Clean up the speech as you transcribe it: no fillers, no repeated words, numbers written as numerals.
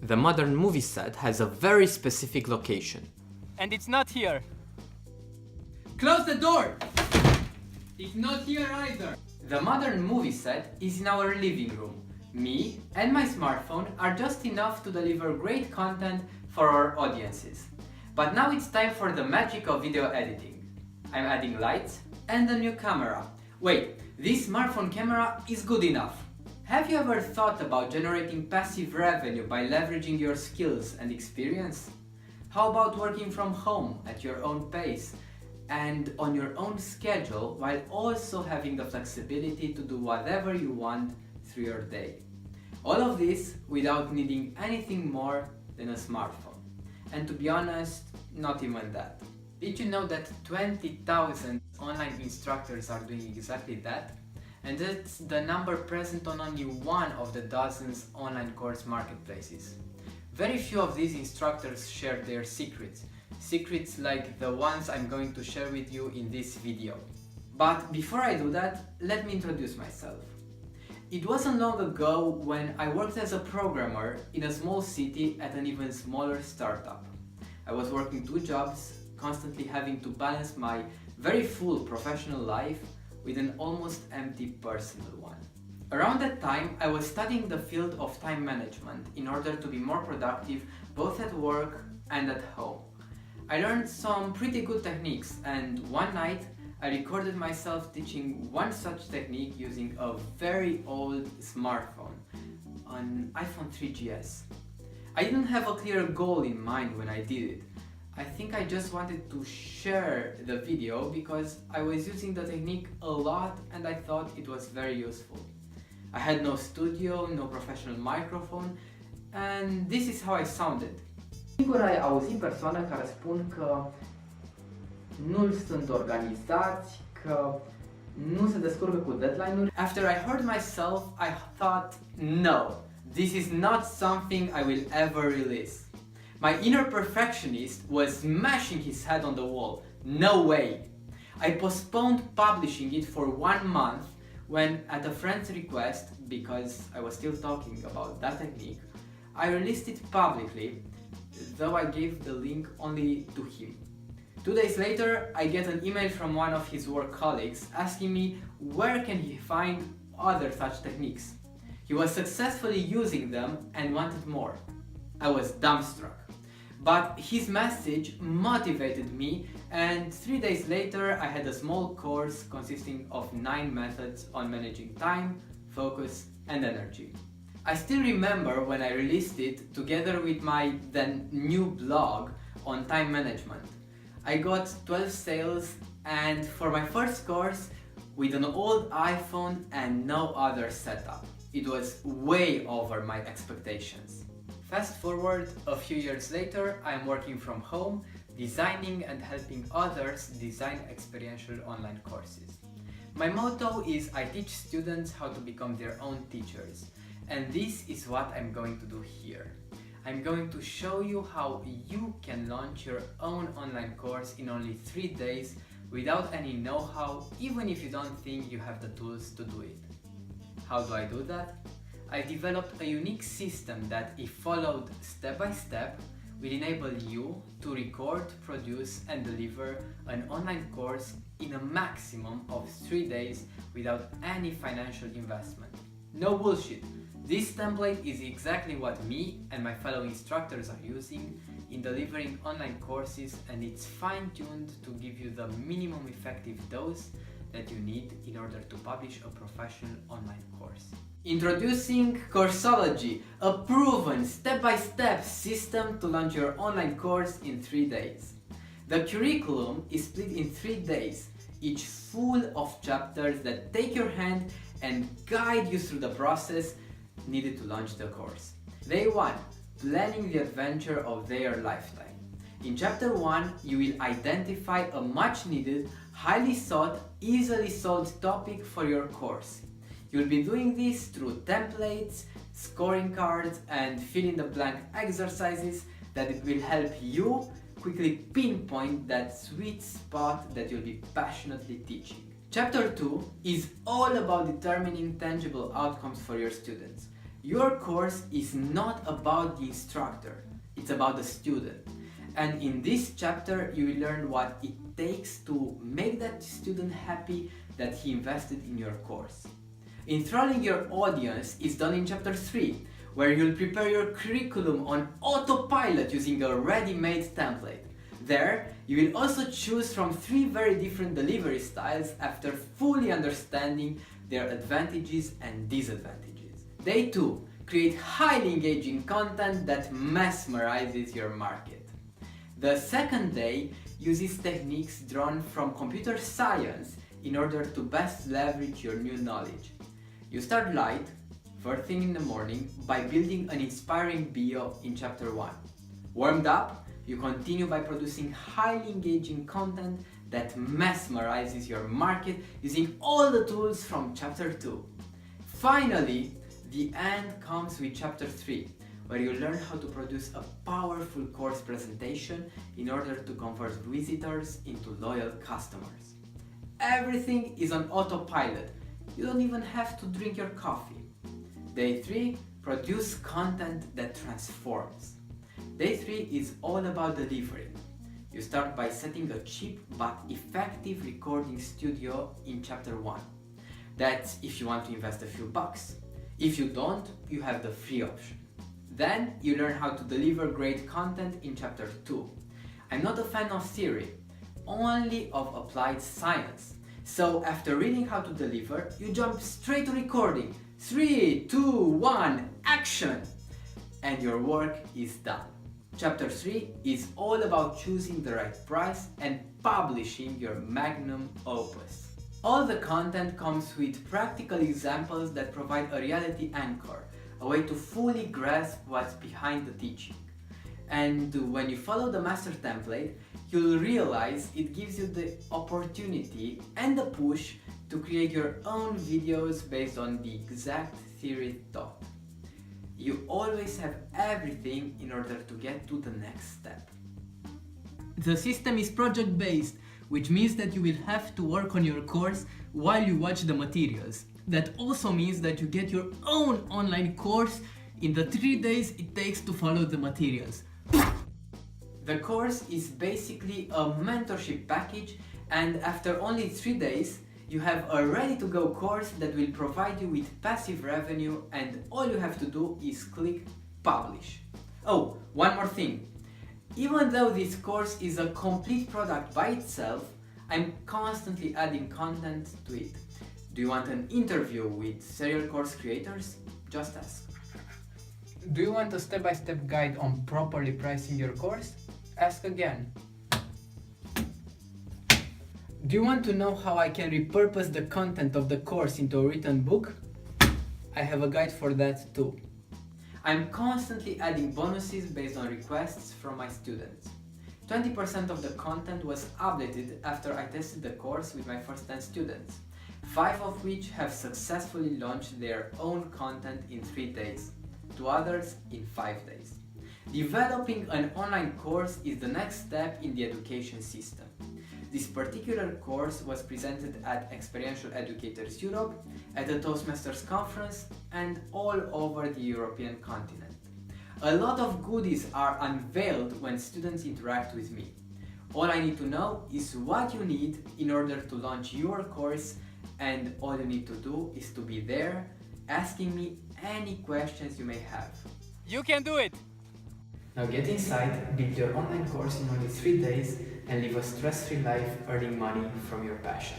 The modern movie set has a very specific location. And it's not here. Close the door! It's not here either. The modern movie set is in our living room. Me and my smartphone are just enough to deliver great content for our audiences. But now it's time for the magic of video editing. I'm adding lights and a new camera. Wait, this smartphone camera is good enough. Have you ever thought about generating passive revenue by leveraging your skills and experience? How about working from home at your own pace and on your own schedule while also having the flexibility to do whatever you want through your day? All of this without needing anything more than a smartphone. And to be honest, not even that. Did you know that 20,000 online instructors are doing exactly that? And that's the number present on only one of the dozens online course marketplaces. Very few of these instructors share their secrets. Secrets like the ones I'm going to share with you in this video. But before I do that, let me introduce myself. It wasn't long ago when I worked as a programmer in a small city at an even smaller startup. I was working 2 jobs, constantly having to balance my very full professional life with an almost empty personal one. Around that time, I was studying the field of time management in order to be more productive both at work and at home. I learned some pretty good techniques, and one night I recorded myself teaching one such technique using a very old smartphone, an iPhone 3GS. I didn't have a clear goal in mind when I did it. I think I just wanted to share the video because I was using the technique a lot and I thought it was very useful. I had no studio, no professional microphone, and this is how I sounded. Sigur ai auzit persoane care spun că nu sunt organizați, că nu se descurcă cu deadline-uri. After I heard myself, I thought, no, this is not something I will ever release. My inner perfectionist was smashing his head on the wall. No way! I postponed publishing it for 1 month when, at a friend's request, because I was still talking about that technique, I released it publicly, though I gave the link only to him. 2 days later, I get an email from one of his work colleagues asking me where can he find other such techniques. He was successfully using them and wanted more. I was dumbstruck. But his message motivated me, and 3 days later I had a small course consisting of 9 methods on managing time, focus and energy. I still remember when I released it together with my then new blog on time management. I got 12 sales, and for my first course with an old iPhone and no other setup. It was way over my expectations. Fast forward a few years later, I am working from home, designing and helping others design experiential online courses. My motto is I teach students how to become their own teachers, and this is what I'm going to do here. I'm going to show you how you can launch your own online course in only 3 days without any know-how, even if you don't think you have the tools to do it. How do I do that? I developed a unique system that, if followed step by step, will enable you to record, produce and deliver an online course in a maximum of 3 days without any financial investment. No bullshit! This template is exactly what me and my fellow instructors are using in delivering online courses, and it's fine-tuned to give you the minimum effective dose that you need in order to publish a professional online course. Introducing Courseology, a proven step-by-step system to launch your online course in 3 days. The curriculum is split in 3 days, each full of chapters that take your hand and guide you through the process needed to launch the course. Day 1. Planning the adventure of their lifetime. In chapter 1, you will identify a much needed, highly sought, easily solved topic for your course. You'll be doing this through templates, scoring cards and fill-in-the-blank exercises that will help you quickly pinpoint that sweet spot that you'll be passionately teaching. Chapter 2 is all about determining tangible outcomes for your students. Your course is not about the instructor, it's about the student. And in this chapter, you will learn what it takes to make that student happy that he invested in your course. Enthralling your audience is done in chapter 3, where you'll prepare your curriculum on autopilot using a ready-made template. There, you will also choose from 3 very different delivery styles after fully understanding their advantages and disadvantages. Day 2. Create highly engaging content that mesmerizes your market. The second day uses techniques drawn from computer science in order to best leverage your new knowledge. You start light, first thing in the morning, by building an inspiring bio in chapter 1. Warmed up, you continue by producing highly engaging content that mesmerizes your market using all the tools from chapter 2. Finally, the end comes with chapter 3, where you learn how to produce a powerful course presentation in order to convert visitors into loyal customers. Everything is on autopilot. You don't even have to drink your coffee. Day 3, produce content that transforms. Day 3 is all about delivering. You start by setting a cheap but effective recording studio in chapter 1. That's if you want to invest a few bucks. If you don't, you have the free option. Then you learn how to deliver great content in chapter 2. I'm not a fan of theory, only of applied science. So after reading how to deliver, you jump straight to recording. 3, 2, 1, action! And your work is done. Chapter 3 is all about choosing the right price and publishing your magnum opus. All the content comes with practical examples that provide a reality anchor, a way to fully grasp what's behind the teaching. And when you follow the master template, you'll realize it gives you the opportunity and the push to create your own videos based on the exact theory taught. You always have everything in order to get to the next step. The system is project-based, which means that you will have to work on your course while you watch the materials. That also means that you get your own online course in the 3 days it takes to follow the materials. The course is basically a mentorship package, and after only 3 days, you have a ready-to-go course that will provide you with passive revenue, and all you have to do is click publish. Oh, one more thing. Even though this course is a complete product by itself, I'm constantly adding content to it. Do you want an interview with serial course creators? Just ask. Do you want a step-by-step guide on properly pricing your course? Ask again. Do you want to know how I can repurpose the content of the course into a written book? I have a guide for that too. I'm constantly adding bonuses based on requests from my students. 20% of the content was updated after I tested the course with my first 10 students, 5 of which have successfully launched their own content in 3 days, 2 others in 5 days. Developing an online course is the next step in the education system. This particular course was presented at Experiential Educators Europe, at the Toastmasters Conference, and all over the European continent. A lot of goodies are unveiled when students interact with me. All I need to know is what you need in order to launch your course, and all you need to do is to be there, asking me any questions you may have. You can do it! Now get inside, build your online course in only 3 days, and live a stress-free life earning money from your passion.